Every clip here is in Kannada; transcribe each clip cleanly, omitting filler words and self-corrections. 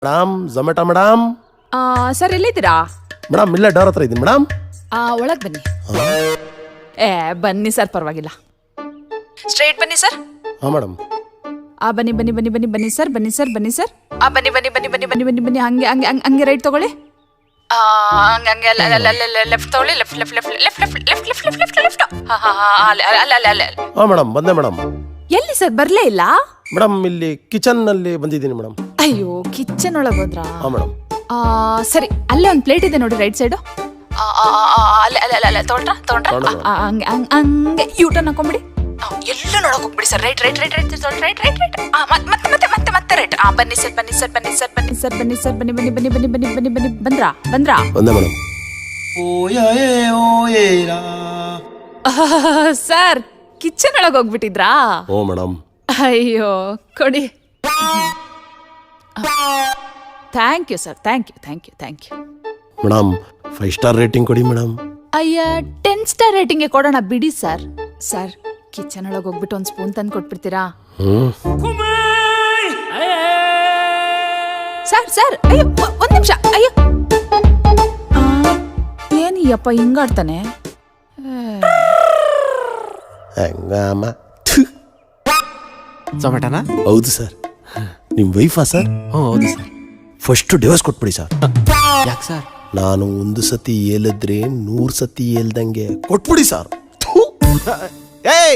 Madam Zomato madam. ಸರ್ ಎಲ್ಲಿದ್ದೀರಾ? ಮೇಡಮ್ ಇಲ್ಲೇ ಡೋರ್ ಹತ್ರ ಇದ್ದೀನಿ ಮೇಡಮ್. ಒಳಗೆ ಬನ್ನಿ. ಬನ್ನಿ ಸರ್, ಪರವಾಗಿಲ್ಲ. ಸ್ಟ್ರೈಟ್ ಬನ್ನಿ ಸರ್. ಹಾಂ ಮೇಡಮ್. ಬನ್ನಿ ಬನ್ನಿ ಬನ್ನಿ ಬನ್ನಿ ಬನ್ನಿ ಸರ್, ಬನ್ನಿ ಸರ್, ಬನ್ನಿ ಸರ್. ಬನ್ನಿ ಬನ್ನಿ ಬನ್ನಿ ಬನ್ನಿ ಬನ್ನಿ ಬನ್ನಿ ಬನ್ನಿ ಹಂಗೆ ಹಂಗೆ ಹಂಗೆ ಹಂಗೆ ರೈಟ್ ತಗೊಳ್ಳಿ. ಹಂಗೆ ಹಂಗೆ ಲೆಫ್ಟ್ ತಗೊಳ್ಳಿ. Left left left left left left left left left left. ಅಲ್ಲ. ಹಾಂ ಮೇಡಮ್ ಬಂದೆ ಮೇಡಮ್. ಎಲ್ಲಿ ಸರ್? ಬರಲೇ ಇಲ್ಲ ಮೇಡಮ್. ಇಲ್ಲಿ ಕಿಚನ್ನಲ್ಲಿ ಬಂದಿದ್ದೀನಿ ಮೇಡಮ್. ಅಯ್ಯೋ, ಕಿಚನ್ ಒಳಗೆ ಹೋದ್ರಾ? ಹಾಂ ಮೇಡಮ್. ಸರಿ, ಅಲ್ಲೇ ಒಂದು ಪ್ಲೇಟ್ ಇದೆ ನೋಡಿ, ರೈಟ್ ಸೈಡು. ಅಲ್ಲ ತಗೊಂಡ್ರಾ ಹಂಗೆ ಹಂಗೆ ಯೂಟರ್ನ್ ಹಾಕೊಂಬಿಡಿ. ಎಲ್ಲ ನೋಡಕ್ ಹೋಗ್ಬಿಡಿ sir. Right right right right right right right. ಮತ್ತೆ ಮತ್ತೆ ಮತ್ತೆ ಮತ್ತೆ ರೈಟ್. ಬನ್ನಿ ಸರ್, ಬನ್ನಿ ಸರ್, ಬನ್ನಿ ಸರ್, ಬನ್ನಿ ಸರ್, ಬನ್ನಿ ಸರ್, ಬನ್ನಿ ಬನ್ನಿ ಬನ್ನಿ ಬನ್ನಿ ಬನ್ನಿ ಬನ್ನಿ ಬನ್ನಿ. ಬಂದ್ರಾ ಬಂದೆ ಮೇಡಮ್. ಸರ್, ಕಿಚನ್ ಒಳಗೆ ಹೋಗ್ಬಿಟ್ಟಿದ್ರಾ? ಓ ಮೇಡಮ್. ಅಯ್ಯೋ, ಕೊಡಿ. Thank you sir, thank you thank you thank you. Madam 5 star rating ಕೊಡಿ ಮೇಡಮ್. ಅಯ್ಯ, 10 ಸ್ಟಾರ್ ರೇಟಿಂಗ್ಗೆ ಕೊಡೋಣ ಬಿಡಿ ಸರ್. ಸರ್, ಕಿಚನ್ ಒಳಗೆ ಹೋಗ್ಬಿಟ್ಟು ಒಂದು ಸ್ಪೂನ್ ತಂದು ಕೊಟ್ಬಿಡ್ತೀರಾ? ಸರ್ ಅಯ್ಯೋ, ಒಂದು ನಿಮಿಷ. ಅಯ್ಯೋ, ಏನಯ್ಯಪ್ಪ ಹಿಂಗಾಡ್ತಾನೆ? ಹೆಂಗಮ್ಮ. ಝೊಮ್ಯಾಟೊನಾ? ಹೌದು ಸರ್. ನಿಮ್ಮ ವೈಫಾ ಸರ್? ಹೌದು ಸರ್. ಫಸ್ಟ್ ಡಿವೋರ್ಸ್ ಕೊಟ್ಬಿಡಿ ಸರ್. ಯಾಕೆ ಸರ್? ನಾನು 1 ಸತಿ ಹೇಳಿದ್ರೆ 100 ಸತಿ ಹೇಳ್ದಂಗೆ ಕೊಟ್ಬಿಡಿ ಸರ್.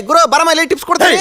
ಗುರು ಬರಮ ಇಲ್ಲಿ ಟಿಪ್ಸ್ ಕೊಡ್ತೀನಿ.